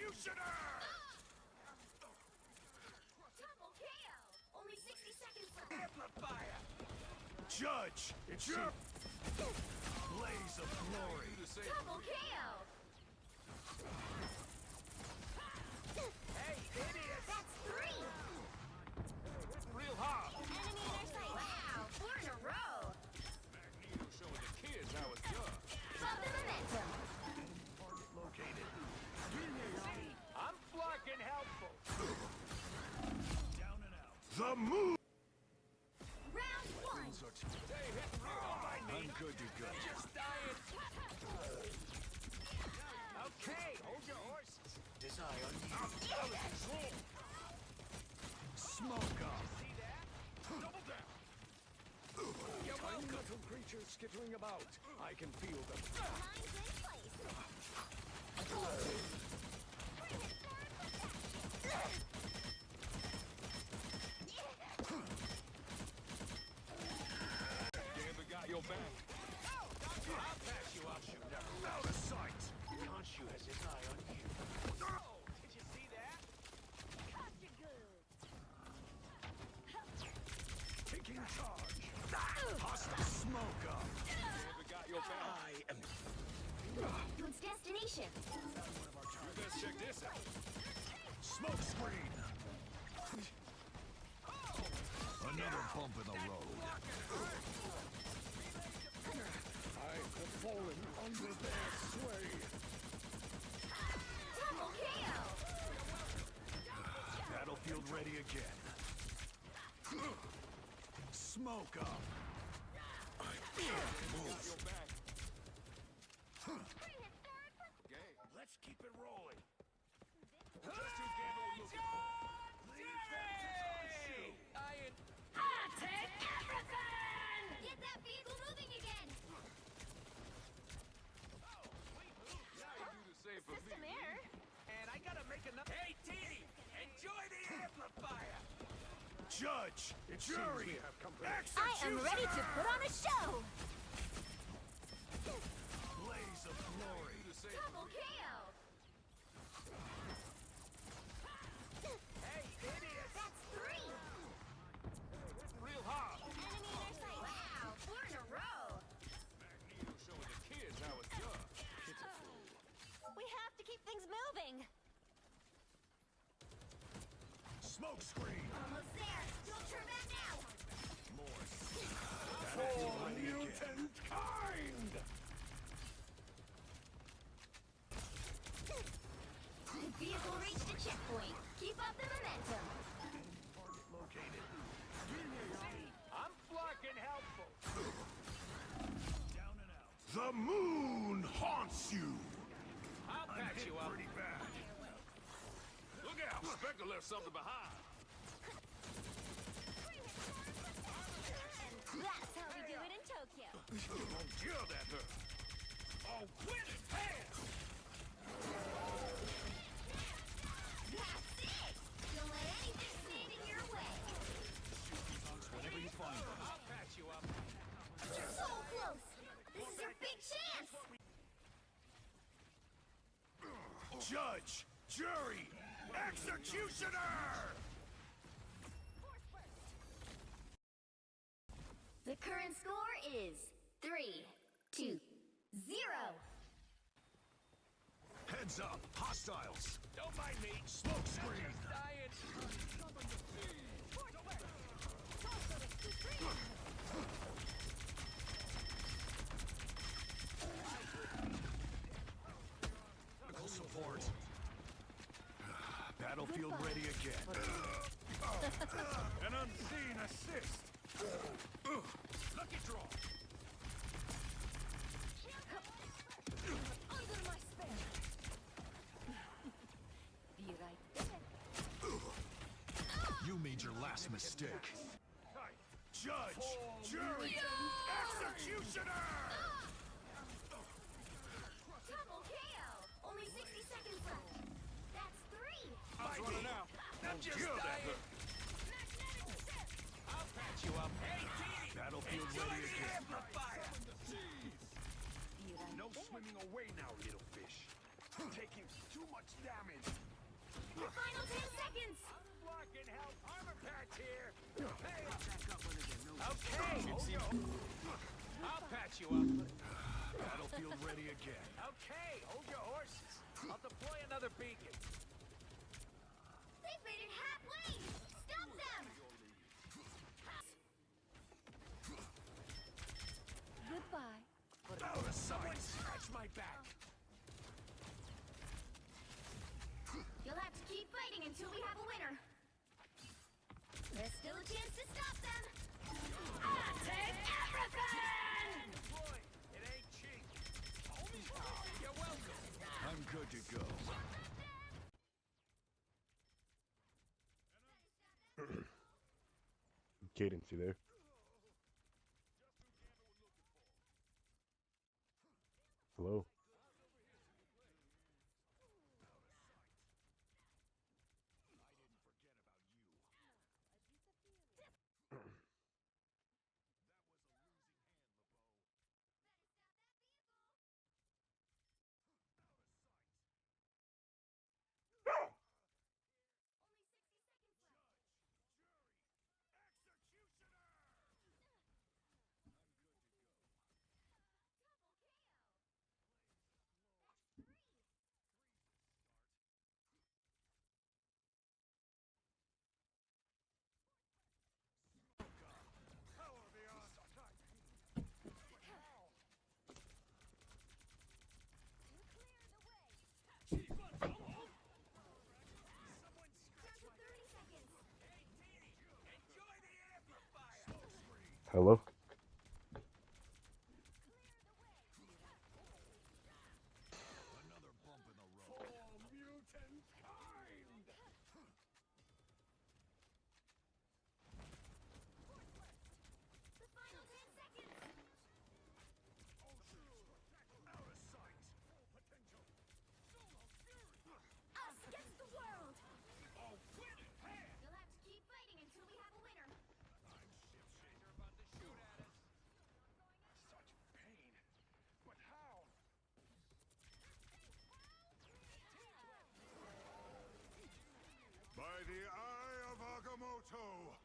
Executioner! Double KO! Only 60 seconds left. Amplifier! Judge, it's your blaze of glory. Double KO! Hey, idiot! That's 3! Real hard! Enemy in our sight! Wow, 4 in a row! Magneto showing the kids how it's done. Stop the momentum! Target located. I'm fucking helpful. Down and out. The move! Round 1! Hey, hit real on my knee. I'm good to go. Just dying. Okay, hold your horses. His eye on you. Out of control. Smoke up. See that? Double down. You're welcome. Little creatures skittering about. I can feel them. Mine's in place! Bring it forward Gambit got your back. I'll patch you up, shooter. Out of sight. Khonshu has his eye on you. Oh, did you see that? Cut you good! Taking charge. Hostile smoke up. Gambit got your back. I am. To its destination! You best check this out. Smoke screen. Another bump in the road. I have fallen under their sway. Double KO! Battlefield ready again. Smoke up. Got your back. Bring it forward! Game. Let's keep it rolling. Just who Gambit looking for. Leave them to Khonshu. Iron. I take everything! Get that vehicle moving again! Now you do the same for me. System error. And I gotta make another. Hey, Dee! Enjoy the amplifier! Judge, jury, executioner. I am ready to put on a show! Blaze of glory. Do the same Double for me. KO! Hey, idiot! That's 3! Real hard! Enemy in our sight! Wow, 4 in a row! Magneto showing the kids how it's done. We have to keep things moving! Smoke screen. Almost there! Don't turn back now! More. Battlefield ready again. Kind. The vehicle reached a checkpoint. Keep up the momentum. Target located. I'm fucking helpful. Down and out. The moon haunts you. I'll I'm patch hit you up. pretty bad. Look out! Spectre left something behind. That's how we do it in Tokyo. Don't yell at her. Oh, win it! Hand! That's it! Don't let anything stand in your way. Whenever you find them. I'll patch you up. So close! This is your big chance! Judge, jury, executioner. The current score is 3-2-0. Heads up, hostiles. Don't mind me. Smoke screen. Dying. Medical support. Battlefield ready again. An unseen assist. Lucky draw. Under my spell. Be right there. You made your last mistake. Judge, jury, executioner. Double KO! Only 60 seconds left. That's 3! I was running out. Not just dying. Magnetic shift! I'll patch you up. Hey, Dee! Battlefield Enjoy ready the again. amplifier! Be right No there. swimming away now, little fish. Taking too much damage. The final 10 seconds. Blocking help. Armor patch here. Hey, Back up when I get no. okay. I'll patch you up. Battlefield ready again. Okay, hold your horses. I'll deploy another beacon. They've made it halfway. Stop them. Goodbye. Out of sight. Scratch my back. You'll have to keep fighting until we have a winner. There's still a chance to stop them. Take everything! Boy, it ain't cheap. You're welcome. I'm good to go. Cadence, you there? Hello? Down to 30 seconds. Enjoy the amplifier. Hello? Another bump in the road. For mutant kind. The final 10 seconds. Out of sight. Full potential. Solo fury. Us against the world. Oh, win it. Hey. You'll have to keep fighting until we have a winner. I'm shit shaker. You're about to shoot at us. Such pain. But how? By the eye of Agamotto,